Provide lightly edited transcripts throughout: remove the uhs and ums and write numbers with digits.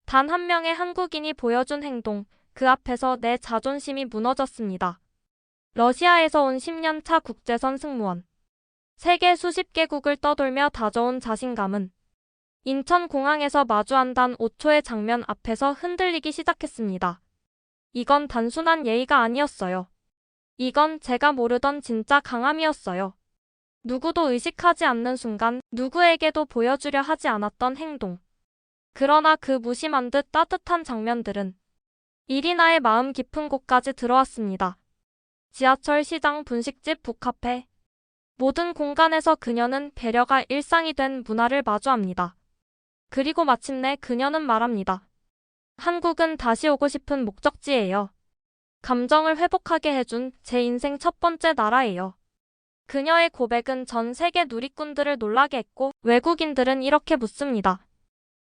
단 한 명의 한국인이 보여준 행동, 그 앞에서 내 자존심이 무너졌습니다. 러시아에서 온 10년차 국제선 승무원. 세계 수십 개국을 떠돌며 다져온 자신감은 인천공항에서 마주한 단 5초의 장면 앞에서 흔들리기 시작했습니다. 이건 단순한 예의가 아니었어요. 이건 제가 모르던 진짜 강함이었어요. 누구도 의식하지 않는 순간 누구에게도 보여주려 하지 않았던 행동. 그러나 그 무심한 듯 따뜻한 장면들은 이리나의 마음 깊은 곳까지 들어왔습니다. 지하철, 시장, 분식집, 북카페. 모든 공간에서 그녀는 배려가 일상이 된 문화를 마주합니다. 그리고 마침내 그녀는 말합니다. 한국은 다시 오고 싶은 목적지예요. 감정을 회복하게 해준 제 인생 첫 번째 나라예요. 그녀의 고백은 전 세계 누리꾼들을 놀라게 했고 외국인들은 이렇게 묻습니다.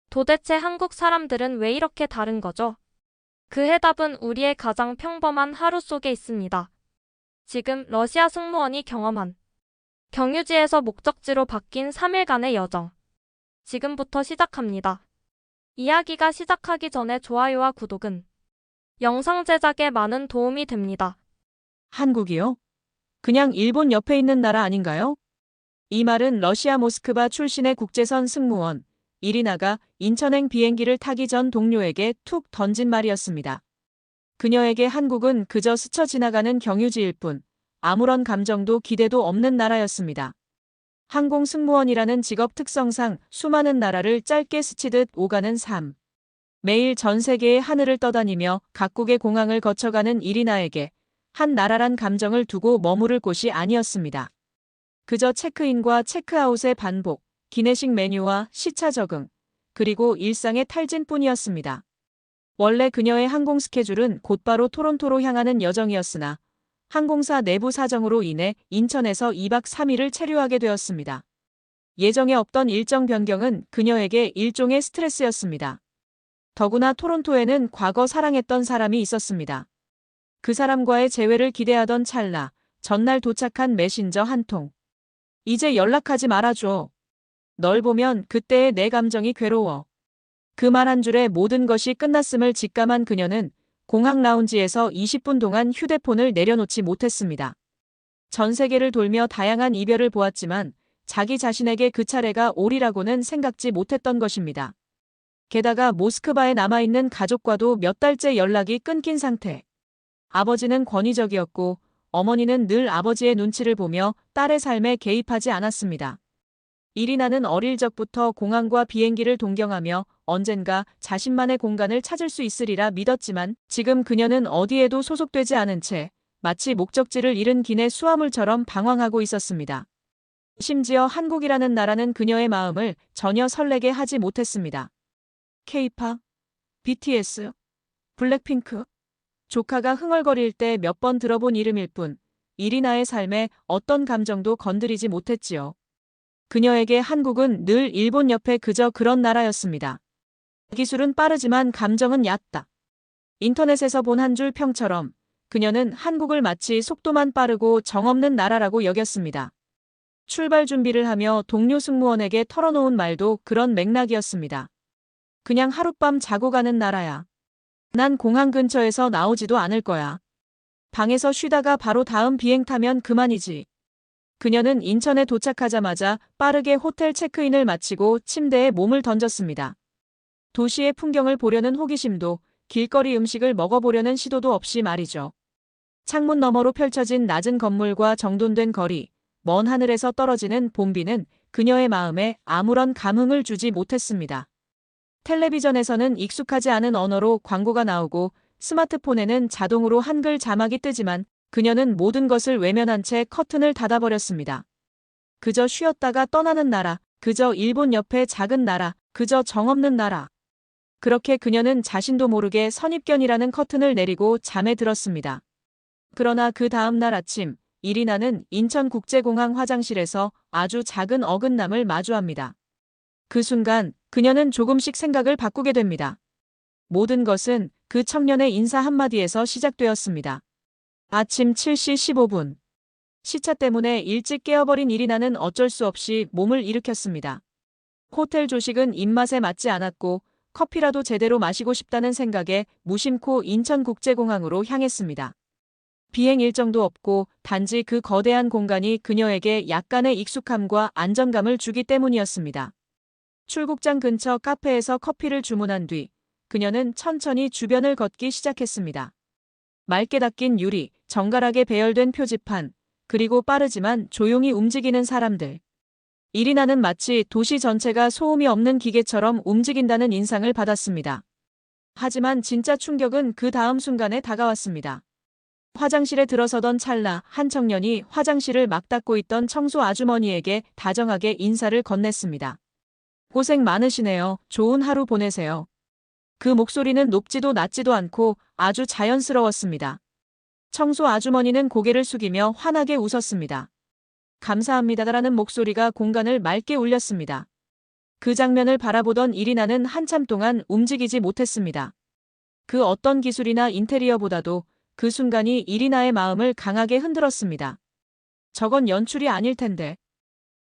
도대체 한국 사람들은 왜 이렇게 다른 거죠? 그 해답은 우리의 가장 평범한 하루 속에 있습니다. 지금 러시아 승무원이 경험한 경유지에서 목적지로 바뀐 3일간의 여정. 지금부터 시작합니다. 이야기가 시작하기 전에 좋아요와 구독은 영상 제작에 많은 도움이 됩니다. 한국이요? 그냥 일본 옆에 있는 나라 아닌가요? 이 말은 러시아 모스크바 출신의 국제선 승무원 이리나가 인천행 비행기를 타기 전 동료에게 툭 던진 말이었습니다. 그녀에게 한국은 그저 스쳐 지나가는 경유지일 뿐 아무런 감정도 기대도 없는 나라였습니다. 항공 승무원이라는 직업 특성상 수많은 나라를 짧게 스치듯 오가는 삶. 매일 전 세계의 하늘을 떠다니며 각국의 공항을 거쳐가는 이리나에게 한 나라란 감정을 두고 머무를 곳이 아니었습니다. 그저 체크인과 체크아웃의 반복, 기내식 메뉴와 시차 적응, 그리고 일상의 탈진뿐이었습니다. 원래 그녀의 항공 스케줄은 곧바로 토론토로 향하는 여정이었으나 항공사 내부 사정으로 인해 인천에서 2박 3일을 체류하게 되었습니다. 예정에 없던 일정 변경은 그녀에게 일종의 스트레스였습니다. 더구나 토론토에는 과거 사랑했던 사람이 있었습니다. 그 사람과의 재회를 기대하던 찰나, 전날 도착한 메신저 한 통. 이제 연락하지 말아줘. 널 보면 그때의 내 감정이 괴로워. 그 말 한 줄에 모든 것이 끝났음을 직감한 그녀는 공항 라운지에서 20분 동안 휴대폰을 내려놓지 못했습니다. 전 세계를 돌며 다양한 이별을 보았지만 자기 자신에게 그 차례가 오리라고는 생각지 못했던 것입니다. 게다가 모스크바에 남아있는 가족과도 몇 달째 연락이 끊긴 상태. 아버지는 권위적이었고 어머니는 늘 아버지의 눈치를 보며 딸의 삶에 개입하지 않았습니다. 이리나는 어릴 적부터 공항과 비행기를 동경하며 언젠가 자신만의 공간을 찾을 수 있으리라 믿었지만 지금 그녀는 어디에도 소속되지 않은 채 마치 목적지를 잃은 기내 수화물처럼 방황하고 있었습니다. 심지어 한국이라는 나라는 그녀의 마음을 전혀 설레게 하지 못했습니다. K-팝, BTS, 블랙핑크, 조카가 흥얼거릴 때 몇 번 들어본 이름일 뿐 이리나의 삶에 어떤 감정도 건드리지 못했지요. 그녀에게 한국은 늘 일본 옆에 그저 그런 나라였습니다. 기술은 빠르지만 감정은 얕다. 인터넷에서 본 한 줄 평처럼 그녀는 한국을 마치 속도만 빠르고 정없는 나라라고 여겼습니다. 출발 준비를 하며 동료 승무원에게 털어놓은 말도 그런 맥락이었습니다. 그냥 하룻밤 자고 가는 나라야. 난 공항 근처에서 나오지도 않을 거야. 방에서 쉬다가 바로 다음 비행 타면 그만이지. 그녀는 인천에 도착하자마자 빠르게 호텔 체크인을 마치고 침대에 몸을 던졌습니다. 도시의 풍경을 보려는 호기심도 길거리 음식을 먹어보려는 시도도 없이 말이죠. 창문 너머로 펼쳐진 낮은 건물과 정돈된 거리, 먼 하늘에서 떨어지는 봄비는 그녀의 마음에 아무런 감흥을 주지 못했습니다. 텔레비전에서는 익숙하지 않은 언어로 광고가 나오고 스마트폰에는 자동으로 한글 자막이 뜨지만 그녀는 모든 것을 외면한 채 커튼을 닫아버렸습니다. 그저 쉬었다가 떠나는 나라, 그저 일본 옆의 작은 나라, 그저 정없는 나라. 그렇게 그녀는 자신도 모르게 선입견이라는 커튼을 내리고 잠에 들었습니다. 그러나 그 다음 날 아침, 이리나는 인천국제공항 화장실에서 아주 작은 어긋남을 마주합니다. 그 순간 그녀는 조금씩 생각을 바꾸게 됩니다. 모든 것은 그 청년의 인사 한마디에서 시작되었습니다. 아침 7시 15분. 시차 때문에 일찍 깨어버린 이리나는 어쩔 수 없이 몸을 일으켰습니다. 호텔 조식은 입맛에 맞지 않았고 커피라도 제대로 마시고 싶다는 생각에 무심코 인천국제공항으로 향했습니다. 비행 일정도 없고 단지 그 거대한 공간이 그녀에게 약간의 익숙함과 안정감을 주기 때문이었습니다. 출국장 근처 카페에서 커피를 주문한 뒤 그녀는 천천히 주변을 걷기 시작했습니다. 맑게 닦인 유리, 정갈하게 배열된 표지판, 그리고 빠르지만 조용히 움직이는 사람들. 이리나는 마치 도시 전체가 소음이 없는 기계처럼 움직인다는 인상을 받았습니다. 하지만 진짜 충격은 그 다음 순간에 다가왔습니다. 화장실에 들어서던 찰나 한 청년이 화장실을 막 닦고 있던 청소 아주머니에게 다정하게 인사를 건넸습니다. 고생 많으시네요. 좋은 하루 보내세요. 그 목소리는 높지도 낮지도 않고 아주 자연스러웠습니다. 청소 아주머니는 고개를 숙이며 환하게 웃었습니다. 감사합니다라는 목소리가 공간을 맑게 울렸습니다. 그 장면을 바라보던 이리나는 한참 동안 움직이지 못했습니다. 그 어떤 기술이나 인테리어보다도 그 순간이 이리나의 마음을 강하게 흔들었습니다. 저건 연출이 아닐 텐데.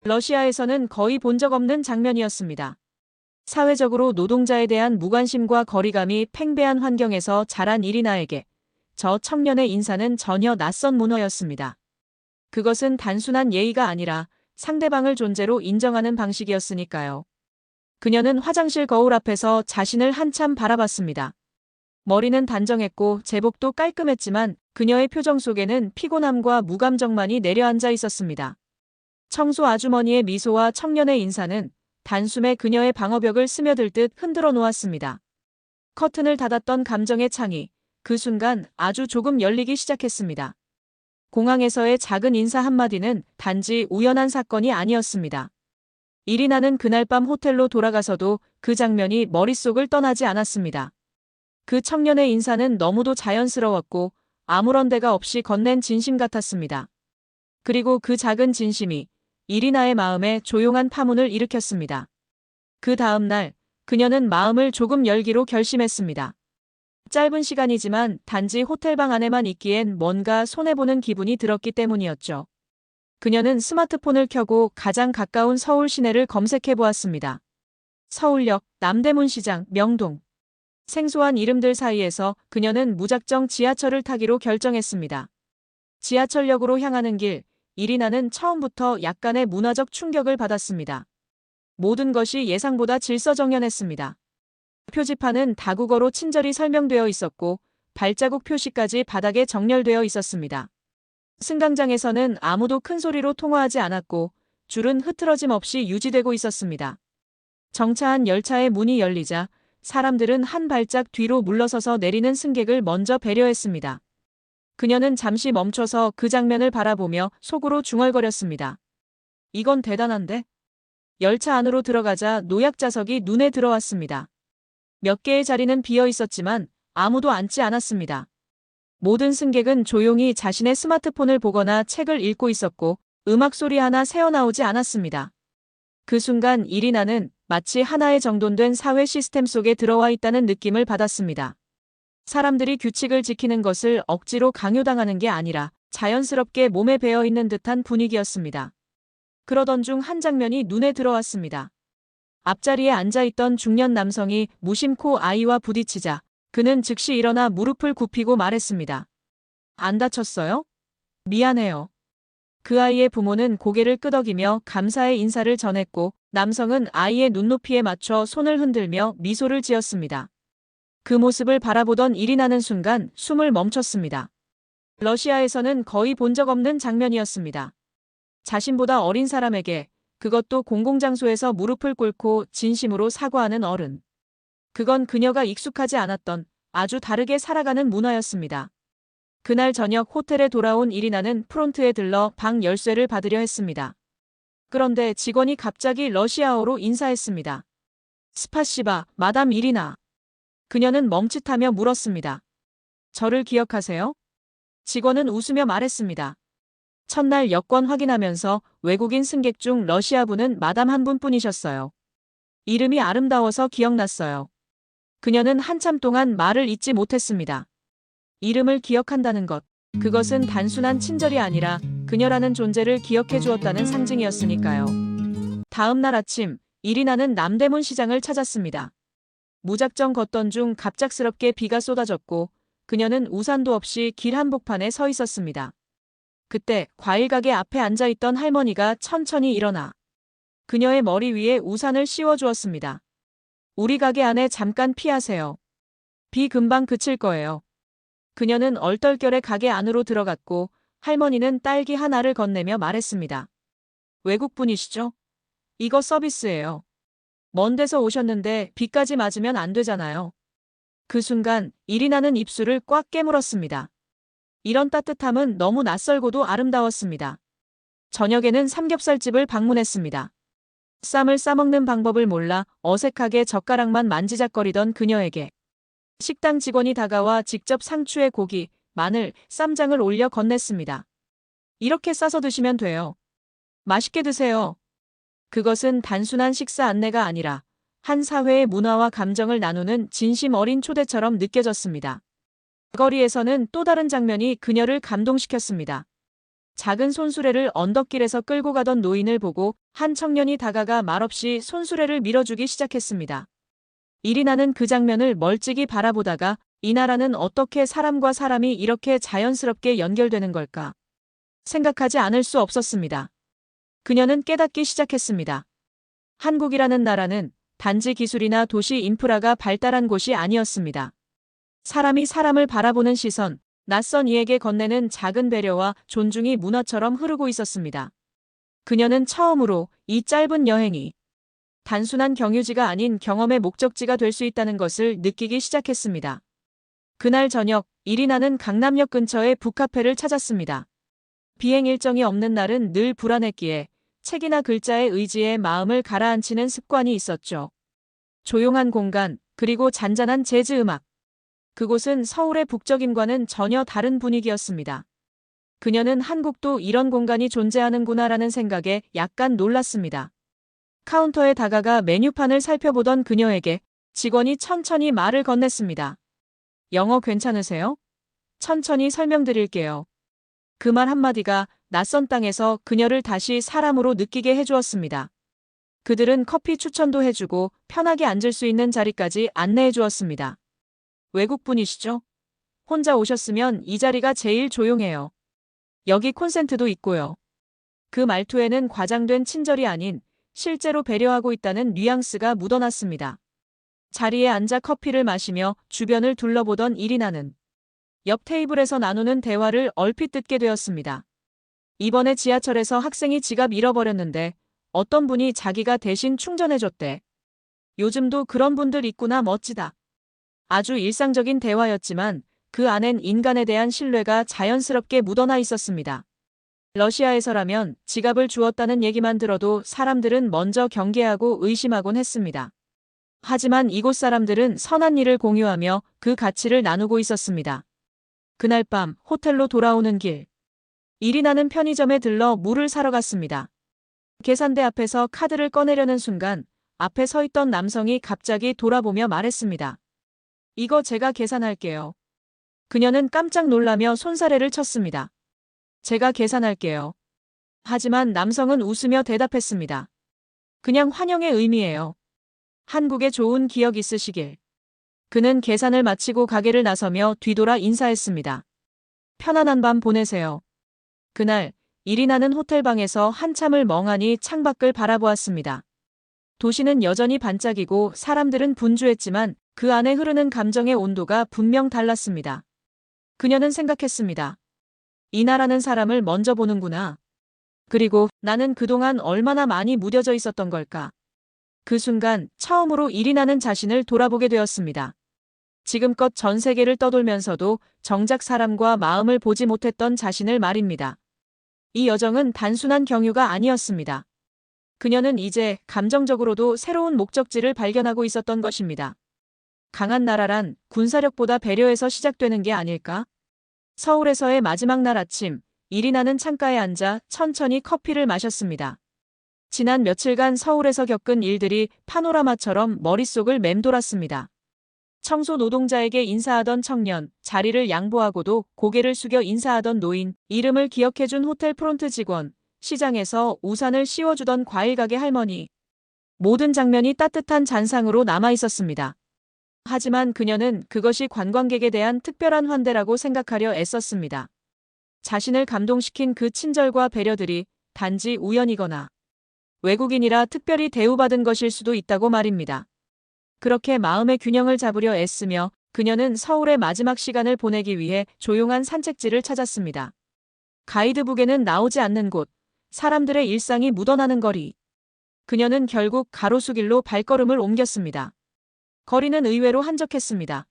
러시아에서는 거의 본 적 없는 장면이었습니다. 사회적으로 노동자에 대한 무관심과 거리감이 팽배한 환경에서 자란 이리나에게 저 청년의 인사는 전혀 낯선 문화였습니다. 그것은 단순한 예의가 아니라 상대방을 존재로 인정하는 방식이었으니까요. 그녀는 화장실 거울 앞에서 자신을 한참 바라봤습니다. 머리는 단정했고 제복도 깔끔했지만 그녀의 표정 속에는 피곤함과 무감정만이 내려앉아 있었습니다. 청소 아주머니의 미소와 청년의 인사는 단숨에 그녀의 방어벽을 스며들듯 흔들어 놓았습니다. 커튼을 닫았던 감정의 창이 그 순간 아주 조금 열리기 시작했습니다. 공항에서의 작은 인사 한마디는 단지 우연한 사건이 아니었습니다. 이리나는 그날 밤 호텔로 돌아가서도 그 장면이 머릿속을 떠나지 않았습니다. 그 청년의 인사는 너무도 자연스러웠고 아무런 데가 없이 건넨 진심 같았습니다. 그리고 그 작은 진심이 이리나의 마음에 조용한 파문을 일으켰습니다. 그 다음 날 그녀는 마음을 조금 열기로 결심했습니다. 짧은 시간이지만 단지 호텔방 안에만 있기엔 뭔가 손해보는 기분이 들었기 때문이었죠. 그녀는 스마트폰을 켜고 가장 가까운 서울 시내를 검색해 보았습니다. 서울역, 남대문시장, 명동. 생소한 이름들 사이에서 그녀는 무작정 지하철을 타기로 결정했습니다. 지하철역으로 향하는 길, 이리나는 처음부터 약간의 문화적 충격을 받았습니다. 모든 것이 예상보다 질서정연했습니다. 표지판은 다국어로 친절히 설명되어 있었고 발자국 표시까지 바닥에 정렬되어 있었습니다. 승강장에서는 아무도 큰 소리로 통화하지 않았고 줄은 흐트러짐 없이 유지되고 있었습니다. 정차한 열차의 문이 열리자 사람들은 한 발짝 뒤로 물러서서 내리는 승객을 먼저 배려했습니다. 그녀는 잠시 멈춰서 그 장면을 바라보며 속으로 중얼거렸습니다. 이건 대단한데? 열차 안으로 들어가자 노약 좌석이 눈에 들어왔습니다. 몇 개의 자리는 비어 있었지만 아무도 앉지 않았습니다. 모든 승객은 조용히 자신의 스마트폰을 보거나 책을 읽고 있었고 음악 소리 하나 새어나오지 않았습니다. 그 순간 이리나는 마치 하나의 정돈된 사회 시스템 속에 들어와 있다는 느낌을 받았습니다. 사람들이 규칙을 지키는 것을 억지로 강요당하는 게 아니라 자연스럽게 몸에 배어 있는 듯한 분위기였습니다. 그러던 중 한 장면이 눈에 들어왔습니다. 앞자리에 앉아있던 중년 남성이 무심코 아이와 부딪히자 그는 즉시 일어나 무릎을 굽히고 말했습니다. 안 다쳤어요? 미안해요. 그 아이의 부모는 고개를 끄덕이며 감사의 인사를 전했고 남성은 아이의 눈높이에 맞춰 손을 흔들며 미소를 지었습니다. 그 모습을 바라보던 이리나는 순간 숨을 멈췄습니다. 러시아에서는 거의 본 적 없는 장면이었습니다. 자신보다 어린 사람에게 그것도 공공장소에서 무릎을 꿇고 진심으로 사과하는 어른. 그건 그녀가 익숙하지 않았던 아주 다르게 살아가는 문화였습니다. 그날 저녁 호텔에 돌아온 이리나는 프론트에 들러 방 열쇠를 받으려 했습니다. 그런데 직원이 갑자기 러시아어로 인사했습니다. 스파시바, 마담 이리나. 그녀는 멈칫하며 물었습니다. 저를 기억하세요? 직원은 웃으며 말했습니다. 첫날 여권 확인하면서 외국인 승객 중 러시아분은 마담 한 분뿐이셨어요. 이름이 아름다워서 기억났어요. 그녀는 한참 동안 말을 잇지 못했습니다. 이름을 기억한다는 것, 그것은 단순한 친절이 아니라 그녀라는 존재를 기억해 주었다는 상징이었으니까요. 다음 날 아침, 이리나는 남대문 시장을 찾았습니다. 무작정 걷던 중 갑작스럽게 비가 쏟아졌고 그녀는 우산도 없이 길 한복판에 서 있었습니다. 그때 과일 가게 앞에 앉아있던 할머니가 천천히 일어나 그녀의 머리 위에 우산을 씌워주었습니다. 우리 가게 안에 잠깐 피하세요. 비 금방 그칠 거예요. 그녀는 얼떨결에 가게 안으로 들어갔고 할머니는 딸기 하나를 건네며 말했습니다. 외국분이시죠? 이거 서비스예요. 먼 데서 오셨는데 비까지 맞으면 안 되잖아요. 그 순간 이리나는 입술을 꽉 깨물었습니다. 이런 따뜻함은 너무 낯설고도 아름다웠습니다. 저녁에는 삼겹살집을 방문했습니다. 쌈을 싸먹는 방법을 몰라 어색하게 젓가락만 만지작거리던 그녀에게 식당 직원이 다가와 직접 상추에 고기, 마늘, 쌈장을 올려 건넸습니다. 이렇게 싸서 드시면 돼요. 맛있게 드세요. 그것은 단순한 식사 안내가 아니라 한 사회의 문화와 감정을 나누는 진심 어린 초대처럼 느껴졌습니다. 거리에서는 또 다른 장면이 그녀를 감동시켰습니다. 작은 손수레를 언덕길에서 끌고 가던 노인을 보고 한 청년이 다가가 말없이 손수레를 밀어주기 시작했습니다. 이리나는 그 장면을 멀찍이 바라보다가 이 나라는 어떻게 사람과 사람이 이렇게 자연스럽게 연결되는 걸까 생각하지 않을 수 없었습니다. 그녀는 깨닫기 시작했습니다. 한국이라는 나라는 단지 기술이나 도시 인프라가 발달한 곳이 아니었습니다. 사람이 사람을 바라보는 시선, 낯선 이에게 건네는 작은 배려와 존중이 문화처럼 흐르고 있었습니다. 그녀는 처음으로 이 짧은 여행이 단순한 경유지가 아닌 경험의 목적지가 될 수 있다는 것을 느끼기 시작했습니다. 그날 저녁, 이리나는 강남역 근처의 북카페를 찾았습니다. 비행 일정이 없는 날은 늘 불안했기에 책이나 글자의 의지에 마음을 가라앉히는 습관이 있었죠. 조용한 공간, 그리고 잔잔한 재즈 음악. 그곳은 서울의 북적임과는 전혀 다른 분위기였습니다. 그녀는 한국도 이런 공간이 존재하는구나라는 생각에 약간 놀랐습니다. 카운터에 다가가 메뉴판을 살펴보던 그녀에게 직원이 천천히 말을 건넸습니다. 영어 괜찮으세요? 천천히 설명드릴게요. 그 말 한마디가 낯선 땅에서 그녀를 다시 사람으로 느끼게 해주었습니다. 그들은 커피 추천도 해주고 편하게 앉을 수 있는 자리까지 안내해 주었습니다. 외국분이시죠? 혼자 오셨으면 이 자리가 제일 조용해요. 여기 콘센트도 있고요. 그 말투에는 과장된 친절이 아닌 실제로 배려하고 있다는 뉘앙스가 묻어났습니다. 자리에 앉아 커피를 마시며 주변을 둘러보던 이리나는 옆 테이블에서 나누는 대화를 얼핏 듣게 되었습니다. 이번에 지하철에서 학생이 지갑 잃어버렸는데 어떤 분이 자기가 대신 충전해줬대. 요즘도 그런 분들 있구나 멋지다. 아주 일상적인 대화였지만 그 안엔 인간에 대한 신뢰가 자연스럽게 묻어나 있었습니다. 러시아에서라면 지갑을 주었다는 얘기만 들어도 사람들은 먼저 경계하고 의심하곤 했습니다. 하지만 이곳 사람들은 선한 일을 공유하며 그 가치를 나누고 있었습니다. 그날 밤 호텔로 돌아오는 길. 이리나는 편의점에 들러 물을 사러 갔습니다. 계산대 앞에서 카드를 꺼내려는 순간 앞에 서 있던 남성이 갑자기 돌아보며 말했습니다. 이거 제가 계산할게요. 그녀는 깜짝 놀라며 손사래를 쳤습니다. 제가 계산할게요. 하지만 남성은 웃으며 대답했습니다. 그냥 환영의 의미예요. 한국에 좋은 기억 있으시길. 그는 계산을 마치고 가게를 나서며 뒤돌아 인사했습니다. 편안한 밤 보내세요. 그날 이리나는 호텔방에서 한참을 멍하니 창밖을 바라보았습니다. 도시는 여전히 반짝이고 사람들은 분주했지만 그 안에 흐르는 감정의 온도가 분명 달랐습니다. 그녀는 생각했습니다. 이 나라는 사람을 먼저 보는구나. 그리고 나는 그동안 얼마나 많이 무뎌져 있었던 걸까. 그 순간 처음으로 이리나는 자신을 돌아보게 되었습니다. 지금껏 전 세계를 떠돌면서도 정작 사람과 마음을 보지 못했던 자신을 말입니다. 이 여정은 단순한 경유가 아니었습니다. 그녀는 이제 감정적으로도 새로운 목적지를 발견하고 있었던 것입니다. 강한 나라란 군사력보다 배려에서 시작되는 게 아닐까? 서울에서의 마지막 날 아침, 이리나는 창가에 앉아 천천히 커피를 마셨습니다. 지난 며칠간 서울에서 겪은 일들이 파노라마처럼 머릿속을 맴돌았습니다. 청소 노동자에게 인사하던 청년, 자리를 양보하고도 고개를 숙여 인사하던 노인, 이름을 기억해준 호텔 프론트 직원, 시장에서 우산을 씌워주던 과일 가게 할머니. 모든 장면이 따뜻한 잔상으로 남아 있었습니다. 하지만 그녀는 그것이 관광객에 대한 특별한 환대라고 생각하려 애썼습니다. 자신을 감동시킨 그 친절과 배려들이 단지 우연이거나 외국인이라 특별히 대우받은 것일 수도 있다고 말입니다. 그렇게 마음의 균형을 잡으려 애쓰며 그녀는 서울의 마지막 시간을 보내기 위해 조용한 산책지를 찾았습니다. 가이드북에는 나오지 않는 곳, 사람들의 일상이 묻어나는 거리. 그녀는 결국 가로수길로 발걸음을 옮겼습니다. 거리는 의외로 한적했습니다.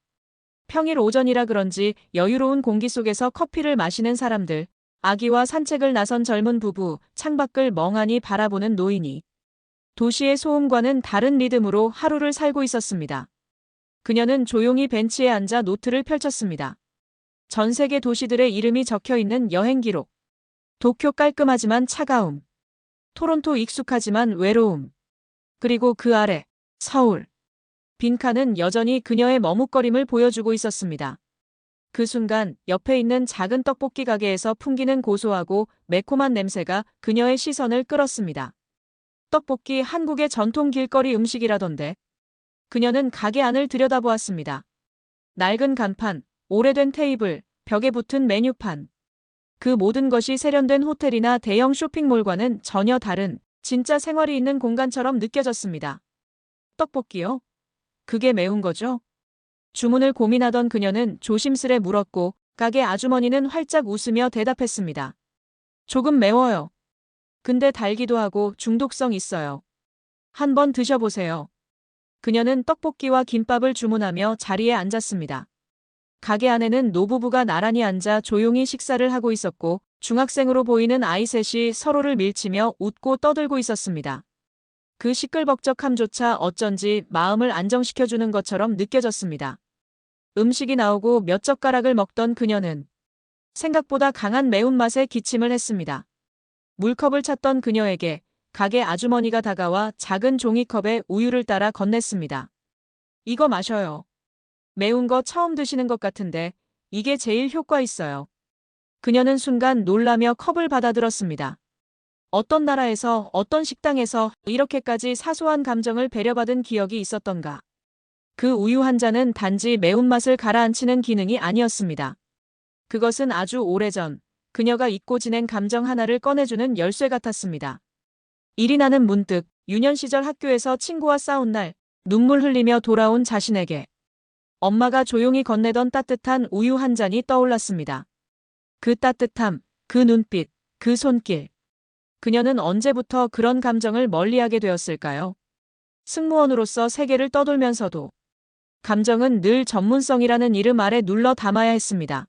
평일 오전이라 그런지 여유로운 공기 속에서 커피를 마시는 사람들, 아기와 산책을 나선 젊은 부부, 창밖을 멍하니 바라보는 노인이 도시의 소음과는 다른 리듬으로 하루를 살고 있었습니다. 그녀는 조용히 벤치에 앉아 노트를 펼쳤습니다. 전 세계 도시들의 이름이 적혀 있는 여행 기록. 도쿄 깔끔하지만 차가움. 토론토 익숙하지만 외로움. 그리고 그 아래, 서울. 빈칸은 여전히 그녀의 머뭇거림을 보여주고 있었습니다. 그 순간 옆에 있는 작은 떡볶이 가게에서 풍기는 고소하고 매콤한 냄새가 그녀의 시선을 끌었습니다. 떡볶이 한국의 전통 길거리 음식이라던데. 그녀는 가게 안을 들여다보았습니다. 낡은 간판, 오래된 테이블, 벽에 붙은 메뉴판. 그 모든 것이 세련된 호텔이나 대형 쇼핑몰과는 전혀 다른 진짜 생활이 있는 공간처럼 느껴졌습니다. 떡볶이요? 그게 매운 거죠? 주문을 고민하던 그녀는 조심스레 물었고 가게 아주머니는 활짝 웃으며 대답했습니다. 조금 매워요. 근데 달기도 하고 중독성 있어요. 한번 드셔보세요. 그녀는 떡볶이와 김밥을 주문하며 자리에 앉았습니다. 가게 안에는 노부부가 나란히 앉아 조용히 식사를 하고 있었고 중학생으로 보이는 아이 셋이 서로를 밀치며 웃고 떠들고 있었습니다. 그 시끌벅적함조차 어쩐지 마음을 안정시켜주는 것처럼 느껴졌습니다. 음식이 나오고 몇 젓가락을 먹던 그녀는 생각보다 강한 매운맛에 기침을 했습니다. 물컵을 찾던 그녀에게 가게 아주머니가 다가와 작은 종이컵에 우유를 따라 건넸습니다. 이거 마셔요. 매운 거 처음 드시는 것 같은데 이게 제일 효과 있어요. 그녀는 순간 놀라며 컵을 받아들었습니다. 어떤 나라에서 어떤 식당에서 이렇게까지 사소한 감정을 배려받은 기억이 있었던가. 그 우유 한 잔은 단지 매운맛을 가라앉히는 기능이 아니었습니다. 그것은 아주 오래전 그녀가 잊고 지낸 감정 하나를 꺼내주는 열쇠 같았습니다. 이리나는 문득 유년 시절 학교에서 친구와 싸운 날 눈물 흘리며 돌아온 자신에게 엄마가 조용히 건네던 따뜻한 우유 한 잔이 떠올랐습니다. 그 따뜻함, 그 눈빛, 그 손길. 그녀는 언제부터 그런 감정을 멀리하게 되었을까요? 승무원으로서 세계를 떠돌면서도 감정은 늘 전문성이라는 이름 아래 눌러 담아야 했습니다.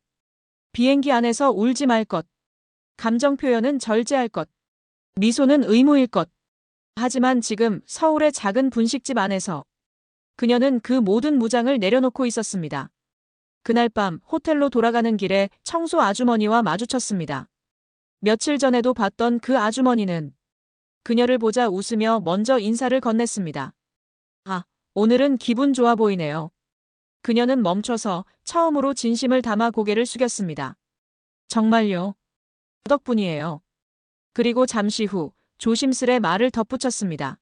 비행기 안에서 울지 말 것. 감정 표현은 절제할 것. 미소는 의무일 것. 하지만 지금 서울의 작은 분식집 안에서 그녀는 그 모든 무장을 내려놓고 있었습니다. 그날 밤 호텔로 돌아가는 길에 청소 아주머니와 마주쳤습니다. 며칠 전에도 봤던 그 아주머니는 그녀를 보자 웃으며 먼저 인사를 건넸습니다. 아, 오늘은 기분 좋아 보이네요. 그녀는 멈춰서 처음으로 진심을 담아 고개를 숙였습니다. 정말요? 덕분이에요. 그리고 잠시 후 조심스레 말을 덧붙였습니다.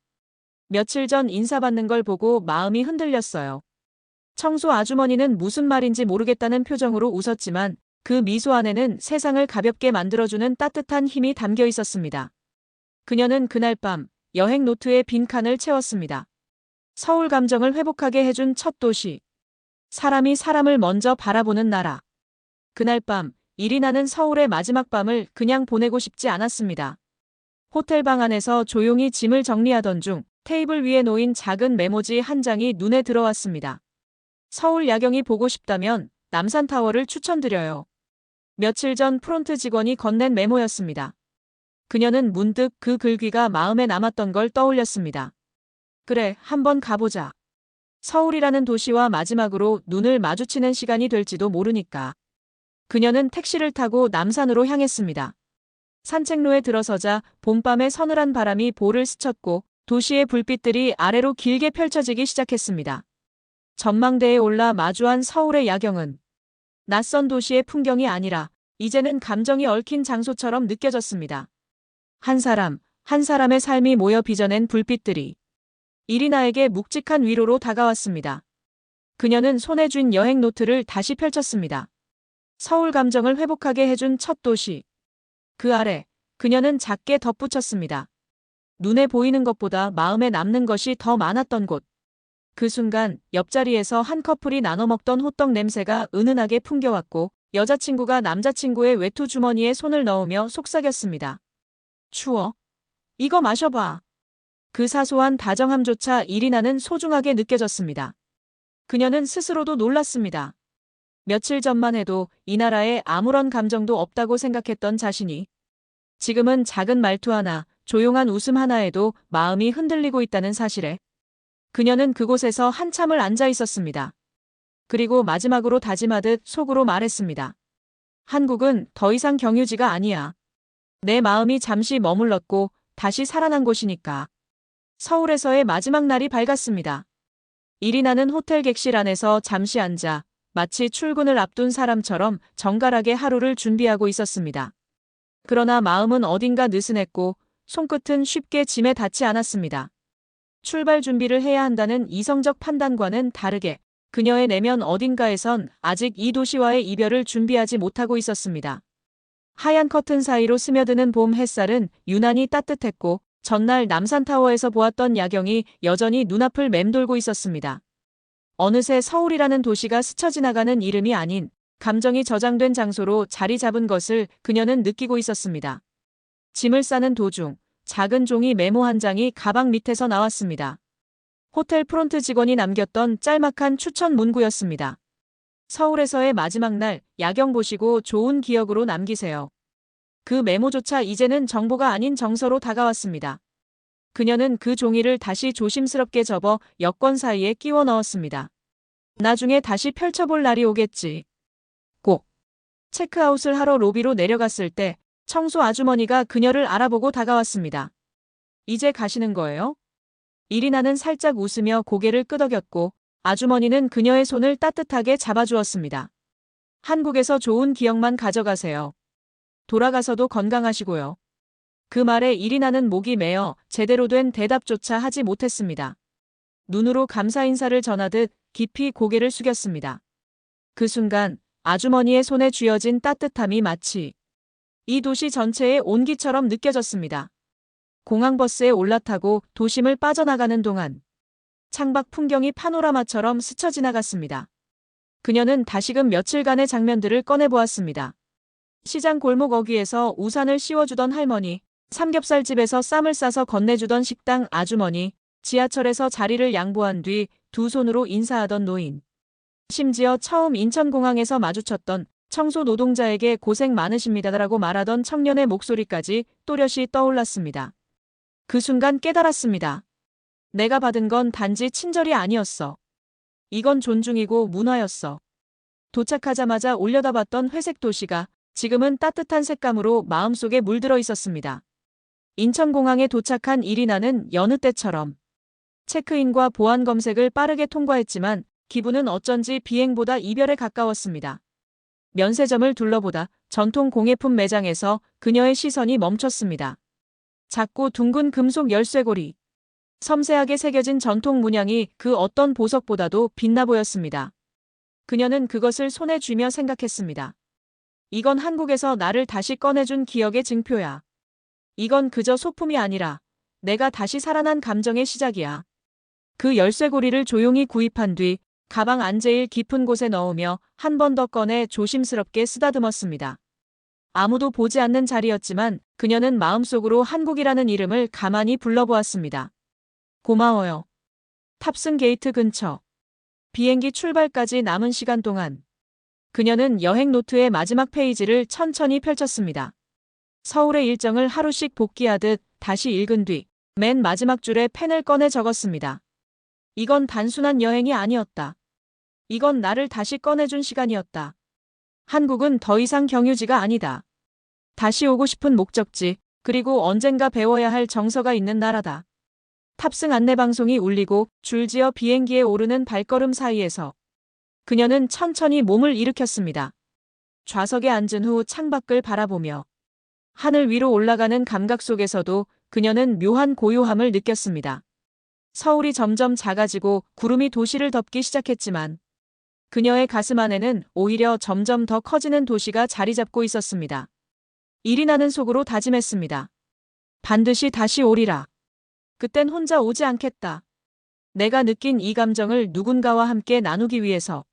며칠 전 인사받는 걸 보고 마음이 흔들렸어요. 청소 아주머니는 무슨 말인지 모르겠다는 표정으로 웃었지만 그 미소 안에는 세상을 가볍게 만들어주는 따뜻한 힘이 담겨 있었습니다. 그녀는 그날 밤 여행 노트에 빈칸을 채웠습니다. 서울 감정을 회복하게 해준 첫 도시. 사람이 사람을 먼저 바라보는 나라. 그날 밤 이리나는 서울의 마지막 밤을 그냥 보내고 싶지 않았습니다. 호텔 방 안에서 조용히 짐을 정리하던 중 테이블 위에 놓인 작은 메모지 한 장이 눈에 들어왔습니다. 서울 야경이 보고 싶다면 남산타워를 추천드려요. 며칠 전 프론트 직원이 건넨 메모였습니다. 그녀는 문득 그 글귀가 마음에 남았던 걸 떠올렸습니다. 그래, 한번 가보자. 서울이라는 도시와 마지막으로 눈을 마주치는 시간이 될지도 모르니까. 그녀는 택시를 타고 남산으로 향했습니다. 산책로에 들어서자 봄밤의 서늘한 바람이 볼을 스쳤고 도시의 불빛들이 아래로 길게 펼쳐지기 시작했습니다. 전망대에 올라 마주한 서울의 야경은 낯선 도시의 풍경이 아니라 이제는 감정이 얽힌 장소처럼 느껴졌습니다. 한 사람, 한 사람의 삶이 모여 빚어낸 불빛들이 이리나에게 묵직한 위로로 다가왔습니다. 그녀는 손에 쥔 여행 노트를 다시 펼쳤습니다. 서울 감정을 회복하게 해준 첫 도시. 그 아래 그녀는 작게 덧붙였습니다. 눈에 보이는 것보다 마음에 남는 것이 더 많았던 곳. 그 순간 옆자리에서 한 커플이 나눠 먹던 호떡 냄새가 은은하게 풍겨왔고 여자친구가 남자친구의 외투 주머니에 손을 넣으며 속삭였습니다. 추워. 이거 마셔봐. 그 사소한 다정함조차 이리나는 소중하게 느껴졌습니다. 그녀는 스스로도 놀랐습니다. 며칠 전만 해도 이 나라에 아무런 감정도 없다고 생각했던 자신이 지금은 작은 말투 하나, 조용한 웃음 하나에도 마음이 흔들리고 있다는 사실에 그녀는 그곳에서 한참을 앉아 있었습니다. 그리고 마지막으로 다짐하듯 속으로 말했습니다. 한국은 더 이상 경유지가 아니야. 내 마음이 잠시 머물렀고 다시 살아난 곳이니까. 서울에서의 마지막 날이 밝았습니다. 이리나는 호텔 객실 안에서 잠시 앉아 마치 출근을 앞둔 사람처럼 정갈하게 하루를 준비하고 있었습니다. 그러나 마음은 어딘가 느슨했고 손끝은 쉽게 짐에 닿지 않았습니다. 출발 준비를 해야 한다는 이성적 판단과는 다르게 그녀의 내면 어딘가에선 아직 이 도시와의 이별을 준비하지 못하고 있었습니다. 하얀 커튼 사이로 스며드는 봄 햇살은 유난히 따뜻했고 전날 남산타워에서 보았던 야경이 여전히 눈앞을 맴돌고 있었습니다. 어느새 서울이라는 도시가 스쳐 지나가는 이름이 아닌 감정이 저장된 장소로 자리 잡은 것을 그녀는 느끼고 있었습니다. 짐을 싸는 도중 작은 종이 메모 한 장이 가방 밑에서 나왔습니다. 호텔 프론트 직원이 남겼던 짤막한 추천 문구였습니다. 서울에서의 마지막 날 야경 보시고 좋은 기억으로 남기세요. 그 메모조차 이제는 정보가 아닌 정서로 다가왔습니다. 그녀는 그 종이를 다시 조심스럽게 접어 여권 사이에 끼워 넣었습니다. 나중에 다시 펼쳐볼 날이 오겠지. 꼭. 체크아웃을 하러 로비로 내려갔을 때 청소 아주머니가 그녀를 알아보고 다가왔습니다. 이제 가시는 거예요? 이리나는 살짝 웃으며 고개를 끄덕였고 아주머니는 그녀의 손을 따뜻하게 잡아주었습니다. 한국에서 좋은 기억만 가져가세요. 돌아가서도 건강하시고요. 그 말에 이리나는 목이 메어 제대로 된 대답조차 하지 못했습니다. 눈으로 감사 인사를 전하듯 깊이 고개를 숙였습니다. 그 순간 아주머니의 손에 쥐어진 따뜻함이 마치 이 도시 전체의 온기처럼 느껴졌습니다. 공항버스에 올라타고 도심을 빠져나가는 동안 창밖 풍경이 파노라마처럼 스쳐 지나갔습니다. 그녀는 다시금 며칠간의 장면들을 꺼내보았습니다. 시장 골목 어귀에서 우산을 씌워주던 할머니, 삼겹살집에서 쌈을 싸서 건네주던 식당 아주머니, 지하철에서 자리를 양보한 뒤 두 손으로 인사하던 노인. 심지어 처음 인천공항에서 마주쳤던 청소 노동자에게 고생 많으십니다라고 말하던 청년의 목소리까지 또렷이 떠올랐습니다. 그 순간 깨달았습니다. 내가 받은 건 단지 친절이 아니었어. 이건 존중이고 문화였어. 도착하자마자 올려다봤던 회색 도시가 지금은 따뜻한 색감으로 마음속에 물들어 있었습니다. 인천공항에 도착한 이리나는 여느 때처럼 체크인과 보안 검색을 빠르게 통과했지만 기분은 어쩐지 비행보다 이별에 가까웠습니다. 면세점을 둘러보다 전통 공예품 매장에서 그녀의 시선이 멈췄습니다. 작고 둥근 금속 열쇠고리. 섬세하게 새겨진 전통 문양이 그 어떤 보석보다도 빛나 보였습니다. 그녀는 그것을 손에 쥐며 생각했습니다. 이건 한국에서 나를 다시 꺼내준 기억의 증표야. 이건 그저 소품이 아니라 내가 다시 살아난 감정의 시작이야. 그 열쇠고리를 조용히 구입한 뒤 가방 안제일 깊은 곳에 넣으며 한 번 더 꺼내 조심스럽게 쓰다듬었습니다. 아무도 보지 않는 자리였지만 그녀는 마음속으로 한국이라는 이름을 가만히 불러보았습니다. 고마워요. 탑승 게이트 근처. 비행기 출발까지 남은 시간 동안 그녀는 여행 노트의 마지막 페이지를 천천히 펼쳤습니다. 서울의 일정을 하루씩 복기하듯 다시 읽은 뒤 맨 마지막 줄에 펜을 꺼내 적었습니다. 이건 단순한 여행이 아니었다. 이건 나를 다시 꺼내준 시간이었다. 한국은 더 이상 경유지가 아니다. 다시 오고 싶은 목적지, 그리고 언젠가 배워야 할 정서가 있는 나라다. 탑승 안내방송이 울리고 줄지어 비행기에 오르는 발걸음 사이에서 그녀는 천천히 몸을 일으켰습니다. 좌석에 앉은 후 창밖을 바라보며 하늘 위로 올라가는 감각 속에서도 그녀는 묘한 고요함을 느꼈습니다. 서울이 점점 작아지고 구름이 도시를 덮기 시작했지만 그녀의 가슴 안에는 오히려 점점 더 커지는 도시가 자리 잡고 있었습니다. 이리나는 속으로 다짐했습니다. 반드시 다시 오리라. 그땐 혼자 오지 않겠다. 내가 느낀 이 감정을 누군가와 함께 나누기 위해서.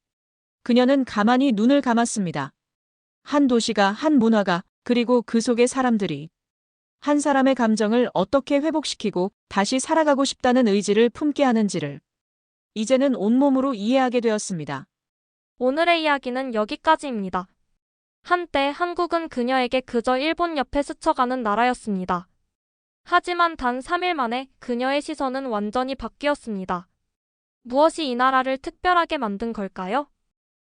그녀는 가만히 눈을 감았습니다. 한 도시가, 한 문화가, 그리고 그 속의 사람들이 한 사람의 감정을 어떻게 회복시키고 다시 살아가고 싶다는 의지를 품게 하는지를 이제는 온몸으로 이해하게 되었습니다. 오늘의 이야기는 여기까지입니다. 한때 한국은 그녀에게 그저 일본 옆에 스쳐가는 나라였습니다. 하지만 단 3일 만에 그녀의 시선은 완전히 바뀌었습니다. 무엇이 이 나라를 특별하게 만든 걸까요?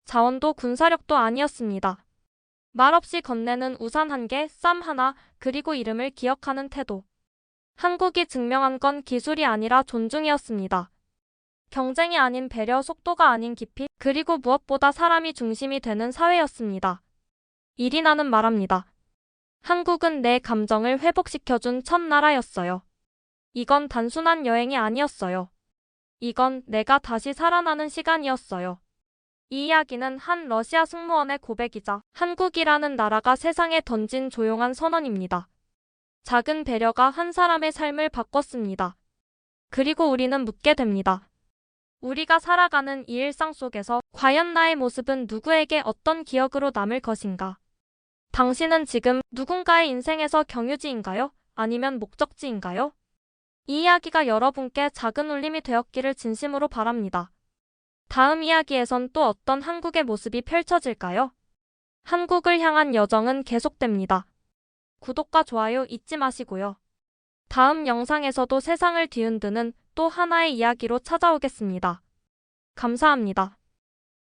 자원도 군사력도 아니었습니다. 말없이 건네는 우산 한 개, 쌈 하나, 그리고 이름을 기억하는 태도. 한국이 증명한 건 기술이 아니라 존중이었습니다. 경쟁이 아닌 배려, 속도가 아닌 깊이, 그리고 무엇보다 사람이 중심이 되는 사회였습니다. 이리나는 말합니다. 한국은 내 감정을 회복시켜준 첫 나라였어요. 이건 단순한 여행이 아니었어요. 이건 내가 다시 살아나는 시간이었어요. 이 이야기는 한 러시아 승무원의 고백이자 한국이라는 나라가 세상에 던진 조용한 선언입니다. 작은 배려가 한 사람의 삶을 바꿨습니다. 그리고 우리는 묻게 됩니다. 우리가 살아가는 이 일상 속에서 과연 나의 모습은 누구에게 어떤 기억으로 남을 것인가? 당신은 지금 누군가의 인생에서 경유지인가요? 아니면 목적지인가요? 이 이야기가 여러분께 작은 울림이 되었기를 진심으로 바랍니다. 다음 이야기에선 또 어떤 한국의 모습이 펼쳐질까요? 한국을 향한 여정은 계속됩니다. 구독과 좋아요 잊지 마시고요. 다음 영상에서도 세상을 뒤흔드는 또 하나의 이야기로 찾아오겠습니다. 감사합니다.